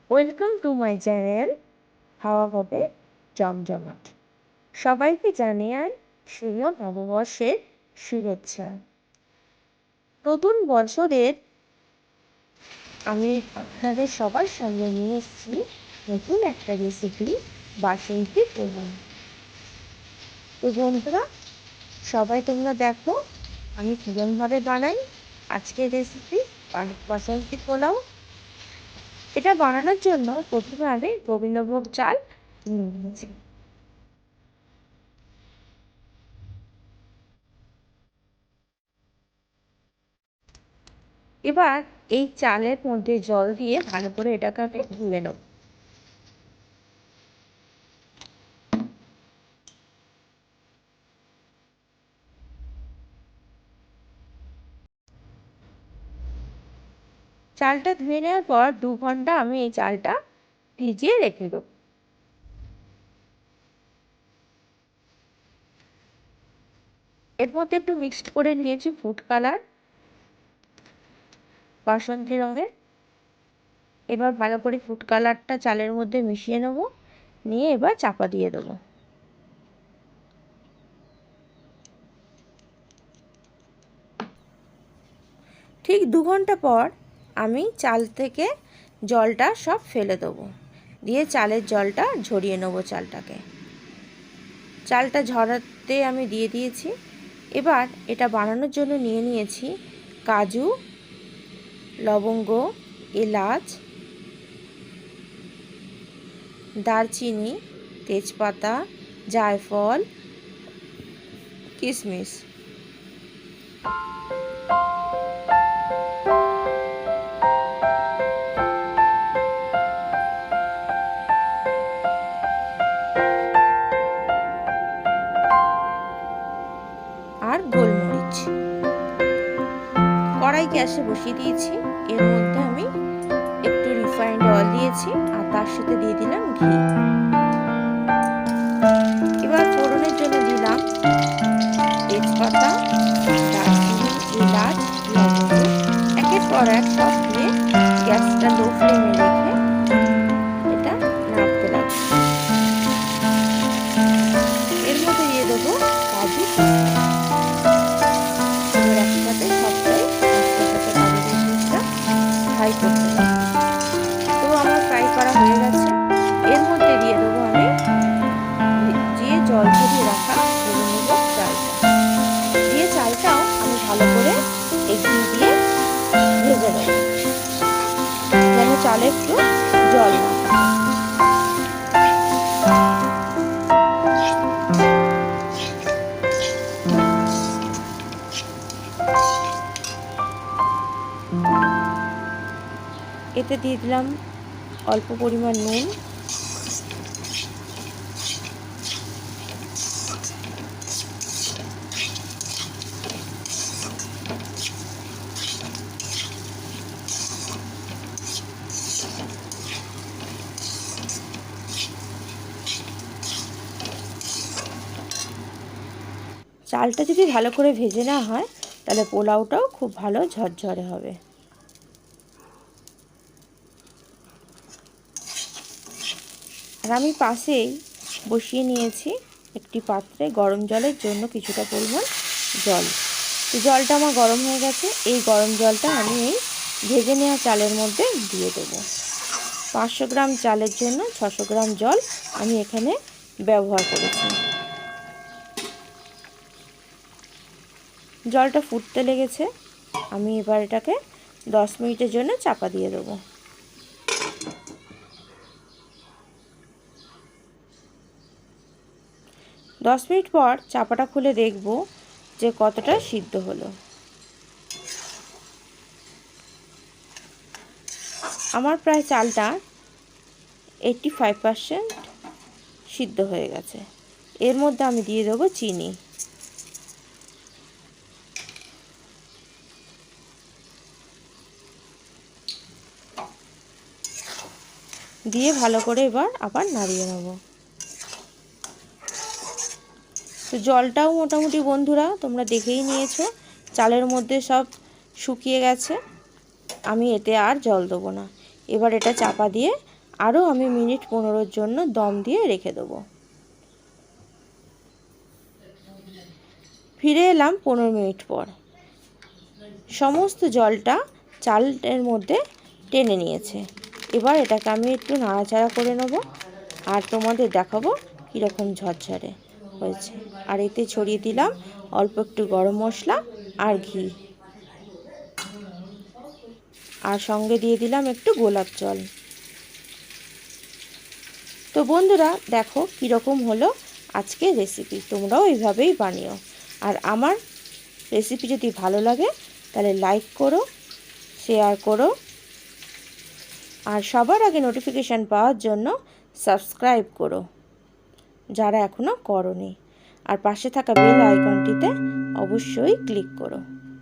Welcome to my channel হাওয়া হবে জমজমাট। সবাইকে জানাই শুভ নববর্ষের শুভেচ্ছা। নতুন বছরের আমি আপনাদের সবার সঙ্গে নিয়ে এসেছি নতুন একটা রেসিপি, বাসন্তী পোলাও। তো বন্ধুরা, সবাই তোমরা দেখো আমি কীরকমভাবে বানাই আজকের রেসিপি বাসন্তী পোলাও। এটা বানানোর জন্য প্রথমে আমি গোবিন্দভোগ চাল নিয়ে নিয়েছি। এবার এই চালের মধ্যে জল দিয়ে ভালো করে এটাকে আমি ধুয়ে নেব। চালটা ধুয়ে নেওয়ার পর 2 ঘন্টা আমি এই চালটা ভিজিয়ে রেখে দেবো। এর মধ্যে একটু মিক্সড করে নিয়েছি ফুড কালার বাসন্তী রঙের। এবার ভালো করে ফুড কালারটা চালের মধ্যে মিশিয়ে নেব, নিয়ে এবার চাপা দিয়ে দেবো। ঠিক 2 ঘন্টা পর আমি চাল থেকে জলটা সব ফেলে দেবো, দিয়ে চালের জলটা ঝরিয়ে নেবো। চালটা ঝরাতে আমি দিয়ে দিয়েছি। এবার এটা বানানোর জন্য নিয়ে নিয়েছি কাজু, লবঙ্গ, এলাচ, দারচিনি, তেজপাতা, জায়ফল, কিশমিশ। আর গোলমরিচ। কড়াই গ্যাসে বসিয়ে দিয়েছি। এর মধ্যে আমি একটু রিফাইন্ড অয়েল দিয়েছি আর তার সাথে দিয়ে দিলাম ঘি। এবার ফোড়নের জন্য দিলাম তেজপাতা, দারচিনি, এলাচ, লবঙ্গ। একের পর এক সব দিয়ে গ্যাসটা লো ফ্লেমে রেখে এটা নাড়তে লাগবে। এর মধ্যে দিয়ে দেবো কাজু। এবার একসাথে সবটাই ফ্রাই করতে হবে। তো আমার ফ্রাই করা হয়ে গেছে। এর মধ্যে দিয়ে দেবো আমি যে জল ঝরিয়ে রাখা গোবিন্দভোগ চালটা, দিয়ে চালটাও আমি ভালো করে এই ঘি দিয়ে ভেজে নেব, যেন চালে একটু জল না থাকে। এতে দিয়ে দিলাম অল্প পরিমাণ নুন, চালটা যদি ভালো করে ভেজে না হয় তাহলে পোলাওটাও খুব ভালো ঝরঝরে হবে। আর আমি পাশেই বসিয়ে নিয়েছি একটি পাত্রে গরম জলের জন্য কিছুটা পরিমাণ জল। তো জলটা আমার গরম হয়ে গেছে। এই গরম জলটা আমি এই ভেজে নেওয়া চালের মধ্যে দিয়ে দেবো। 500 গ্রাম চালের জন্য 600 গ্রাম জল আমি এখানে ব্যবহার করেছি। জলটা ফুটতে লেগেছে। আমি এবার এটাকে 10 মিনিটের জন্য চাপা দিয়ে দেবো। 10 মিনিট পর চাপাটা খুলে দেখব যে কতটা সিদ্ধ হলো। আমার প্রায় চালটা 85% সিদ্ধ হয়ে গেছে। এর মধ্যে আমি দিয়ে দেবো চিনি। দিয়ে ভালো করে এবার আবার নাড়িয়ে নেব। তো জলটাও মোটামুটি বন্ধুরা তোমরা দেখেই নিয়েছো, চালের মধ্যে সব শুকিয়ে গেছে। আমি এতে আর জল দেবো না। এবার এটা চাপা দিয়ে আরও আমি মিনিট 15 জন্য দম দিয়ে রেখে দেবো। ফিরে এলাম 15 মিনিট পর। সমস্ত জলটা চালের মধ্যে টেনে নিয়েছে। এবার এটাকে আমি একটু নাড়াচাড়া করে নেব আর তোমাদের দেখাবো কীরকম ঝরঝরে হয়েছে। আর এতে ছড়িয়ে দিলাম অল্প একটু গরম মশলা আর ঘি, আর সঙ্গে দিয়ে দিলাম একটু গোলাপ জল। তো বন্ধুরা দেখো কীরকম হলো আজকের রেসিপি, তোমরাও এইভাবেই বানিও। আর আমার রেসিপি যদি ভালো লাগে তাহলে লাইক করো, শেয়ার করো, আর সবার আগে নোটিফিকেশান পাওয়ার জন্য সাবস্ক্রাইব করো যারা এখনও করোনি, আর পাশে থাকা বেল আইকনটিতে অবশ্যই ক্লিক করো।